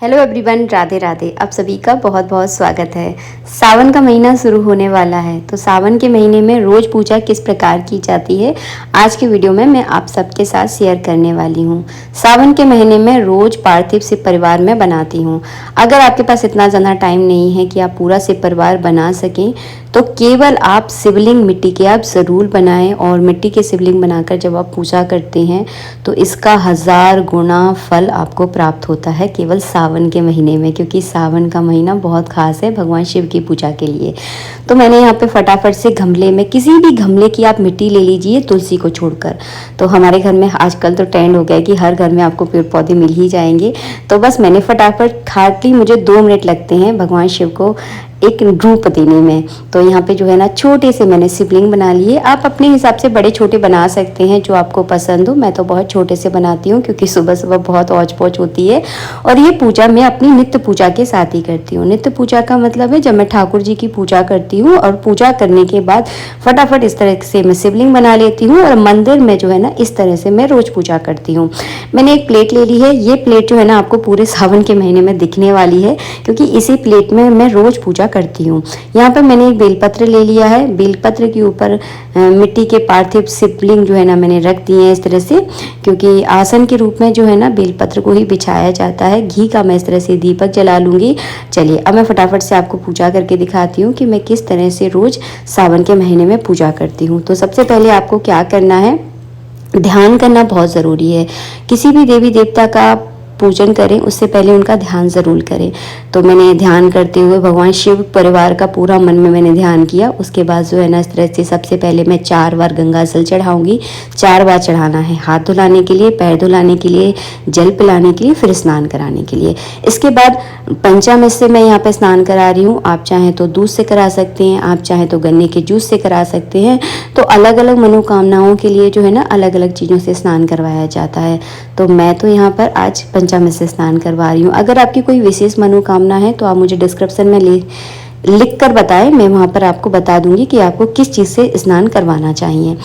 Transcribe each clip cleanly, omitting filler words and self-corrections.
Hello everyone, Radhe Radhe. आप सभी का बहुत बहुत स्वागत है। सावन का महीना शुरू होने वाला है, तो सावन के महीने में रोज़ पूजा किस प्रकार की जाती है आज के वीडियो में मैं आप सबके साथ शेयर करने वाली हूँ। सावन के महीने में रोज़ पार्थिव शिव परिवार में बनाती हूँ। अगर आपके पास इतना ज़्यादा टाइम नहीं है कि आप पूरा शिव परिवार बना सकें, तो केवल आप शिवलिंग मिट्टी के आप ज़रूर बनाएं। और मिट्टी के शिवलिंग बनाकर जब आप पूजा करते हैं तो इसका 1000 गुना फल आपको प्राप्त होता है केवल सावन के महीने में, क्योंकि सावन का महीना बहुत खास है भगवान शिव की पूजा के लिए। तो मैंने यहाँ पे फटाफट से गमले में, किसी भी गमले की आप मिट्टी ले लीजिए तुलसी को छोड़कर। तो हमारे घर में आजकल तो ट्रेंड हो गया है कि हर घर में आपको पेड़ पौधे मिल ही जाएंगे। तो बस मैंने फटाफट हार्डली मुझे 2 मिनट लगते हैं भगवान शिव को एक रूप देने में। तो यहाँ पे जो है ना छोटे से मैंने शिवलिंग बना लिए। आप अपने हिसाब से बड़े छोटे बना सकते हैं जो आपको पसंद हो। मैं तो बहुत छोटे से बनाती हूँ क्योंकि सुबह सुबह बहुत औच पौच होती है। और ये पूजा मैं अपनी नित्य पूजा के साथ ही करती हूँ। नित्य पूजा का मतलब है जब मैं ठाकुर जी की पूजा करती हूँ और पूजा करने के बाद फटाफट इस तरह से मैं शिवलिंग बना लेती हूँ और मंदिर में जो है ना इस तरह से मैं रोज़ पूजा करती हूँ। मैंने एक प्लेट ले ली है। ये प्लेट जो है ना आपको पूरे सावन के महीने में दिखने वाली है, क्योंकि इसी प्लेट में मैं रोज़ पूजा करती हूँ। यहाँ पर मैंने एक बेलपत्र ले लिया है। बेलपत्र के ऊपर मिट्टी के पार्थिव शिवलिंग जो है ना मैंने रख दिए हैं इस तरह से, क्योंकि आसन के रूप में जो है ना बेलपत्र को ही बिछाया जाता है। घी का मैं इस तरह से दीपक जला लूँगी। चलिए अब मैं फटाफट से आपको पूजा करके दिखाती हूँ कि मैं किस तरह से रोज़ सावन के महीने में पूजा करती हूँ। तो सबसे पहले आपको क्या करना है, ध्यान करना बहुत ज़रूरी है। किसी भी देवी देवता का पूजन करें उससे पहले उनका ध्यान ज़रूर करें। तो मैंने ध्यान करते हुए भगवान शिव परिवार का पूरा मन में मैंने ध्यान किया। उसके बाद जो है ना इस तरह से सबसे पहले मैं 4 बार गंगा जल चढ़ाऊंगी। 4 बार चढ़ाना है, हाथ धुलाने के लिए, पैर धुलाने के लिए, जल पिलाने के लिए, फिर स्नान कराने के लिए। इसके बाद पंचामृत से मैं यहाँ पे स्नान करा रही हूँ। आप चाहें तो दूध से करा सकते हैं, आप चाहें तो गन्ने के जूस से करा सकते हैं। तो अलग अलग मनोकामनाओं के लिए जो है ना अलग अलग चीज़ों से स्नान करवाया जाता है। तो मैं तो यहाँ पर आज पंचामृत से स्नान करवा रही हूँ। अगर आपकी कोई विशेष मनोकामना है तो आप मुझे डिस्क्रिप्शन में लिख कर बताएं। मैं वहाँ पर आपको बता दूंगी कि आपको किस चीज़ से स्नान करवाना चाहिए।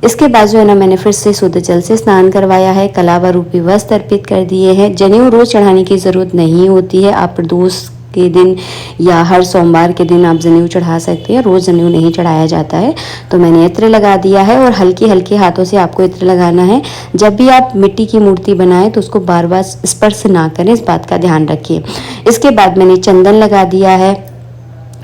इसके बाद जो है ना मैंने फिर से शुद्ध जल से स्नान करवाया है। कलावा रूपी वस्त्र अर्पित कर दिए हैं। जनेऊ रोज़ चढ़ाने की ज़रूरत नहीं होती है। आप प्रदोष के दिन या हर सोमवार के दिन आप जनेऊ चढ़ा सकते हैं। रोज़ जनेऊ नहीं चढ़ाया जाता है। तो मैंने इत्र लगा दिया है और हल्के हल्के हाथों से आपको इत्र लगाना है। जब भी आप मिट्टी की मूर्ति बनाएं तो उसको बार बार स्पर्श ना करें, इस बात का ध्यान रखिए। इसके बाद मैंने चंदन लगा दिया है,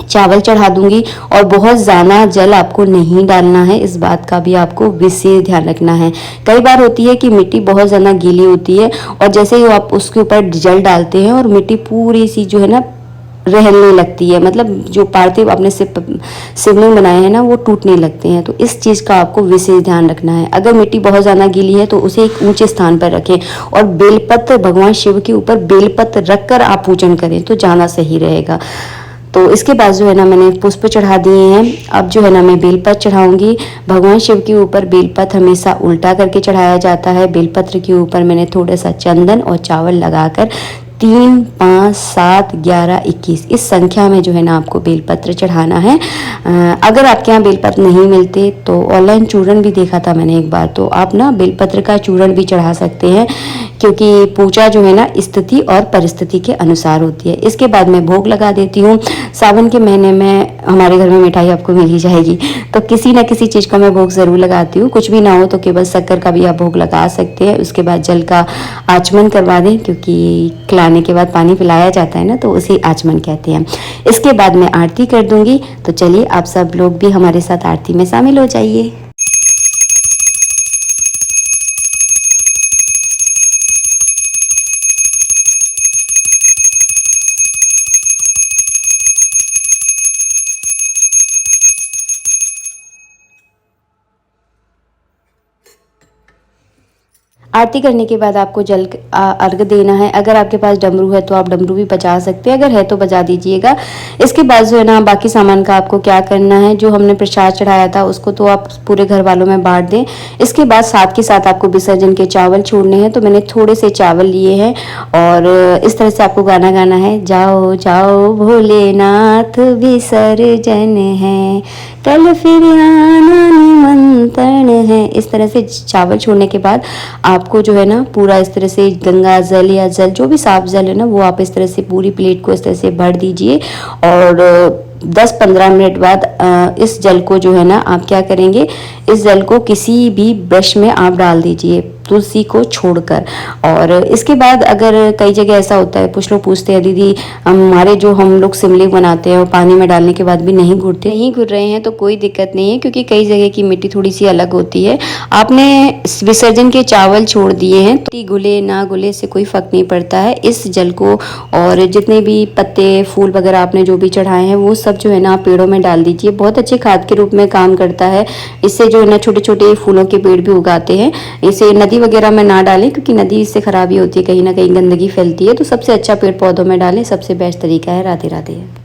चावल चढ़ा दूंगी और बहुत ज़्यादा जल आपको नहीं डालना है। इस बात का भी आपको विशेष ध्यान रखना है। कई बार होती है कि मिट्टी बहुत ज़्यादा गीली होती है और जैसे ही आप उसके ऊपर जल डालते हैं और मिट्टी पूरी सी जो है ना रहने लगती है, मतलब जो पार्थिव आपने शिवलिंग बनाए हैं ना वो टूटने लगते हैं। तो इस चीज़ का आपको विशेष ध्यान रखना है। अगर मिट्टी बहुत ज़्यादा गीली है तो उसे एक ऊंचे स्थान पर रखें और बेलपत्र भगवान शिव के ऊपर बेलपत्र रखकर आप पूजन करें तो ज़्यादा सही रहेगा। तो इसके बाद जो है ना मैंने पुष्प चढ़ा दिए हैं। अब जो है ना मैं बेलपत्र चढ़ाऊंगी। भगवान शिव के ऊपर बेलपत्र हमेशा उल्टा करके चढ़ाया जाता है। बेलपत्र के ऊपर मैंने थोड़ा सा चंदन और चावल लगाकर 3, 5, 7, 11, 21 इस संख्या में जो है ना आपको बेलपत्र चढ़ाना है। अगर आपके यहाँ बेलपत्र नहीं मिलते तो ऑनलाइन चूर्ण भी देखा था मैंने एक बार, तो आप ना बेलपत्र का चूर्ण भी चढ़ा सकते हैं, क्योंकि पूजा जो है ना स्थिति और परिस्थिति के अनुसार होती है। इसके बाद मैं भोग लगा देती हूँ। सावन के महीने में हमारे घर में मिठाई आपको मिल ही जाएगी, तो किसी न किसी चीज़ का मैं भोग ज़रूर लगाती हूँ। कुछ भी ना हो तो केवल शक्कर का भी आप भोग लगा सकते हैं। उसके बाद जल का आचमन करवा दें, क्योंकि खिलाने के बाद पानी पिलाया जाता है ना, तो उसे आचमन कहते हैं। इसके बाद मैं आरती कर दूंगी। तो चलिए आप सब लोग भी हमारे साथ आरती में शामिल हो जाइए। आरती करने के बाद आपको जल अर्घ देना है। अगर आपके पास डमरू है तो आप डमरू भी बजा सकते हैं, अगर है तो बजा दीजिएगा। इसके बाद जो है ना बाकी सामान का आपको क्या करना है, जो हमने प्रसाद चढ़ाया था उसको तो आप पूरे घर वालों में बांट दें। इसके बाद साथ के साथ आपको विसर्जन के चावल छोड़ने हैं। तो मैंने थोड़े से चावल लिए हैं और इस तरह से आपको गाना गाना है, जाओ जाओ भोलेनाथ विसर्जन है, कल फिर आना निमंत्रण है। इस तरह से चावल छोड़ने के बाद आप आपको जो है ना पूरा इस तरह से गंगा जल या जल जो भी साफ जल है ना वो आप इस तरह से पूरी प्लेट को इस तरह से भर दीजिए। और 10-15 मिनट बाद इस जल को जो है ना आप क्या करेंगे, इस जल को किसी भी ब्रश में आप डाल दीजिए तुलसी को छोड़कर। और इसके बाद अगर कई जगह ऐसा होता है, कुछ लोग पूछते हैं दीदी हमारे जो हम लोग सिमली बनाते हैं वो पानी में डालने के बाद भी नहीं घुलते, नहीं घुल रहे हैं तो कोई दिक्कत नहीं है, क्योंकि कई जगह की मिट्टी थोड़ी सी अलग होती है। आपने विसर्जन के चावल छोड़ दिए हैं तो घुले ना घुले से कोई फर्क नहीं पड़ता है। इस जल को और जितने भी पत्ते फूल वगैरह आपने जो भी चढ़ाए हैं वो सब जो है ना आप पेड़ों में डाल दीजिए। बहुत अच्छे खाद के रूप में काम करता है। इससे जो है ना छोटे छोटे फूलों के पेड़ भी उगाते हैं। इसे नदी वगैरह में ना डालें, क्योंकि नदी इससे खराबी होती है, कहीं ना कहीं गंदगी फैलती है। तो सबसे अच्छा पेड़ पौधों में डालें, सबसे बेस्ट तरीका है। राधे राधे।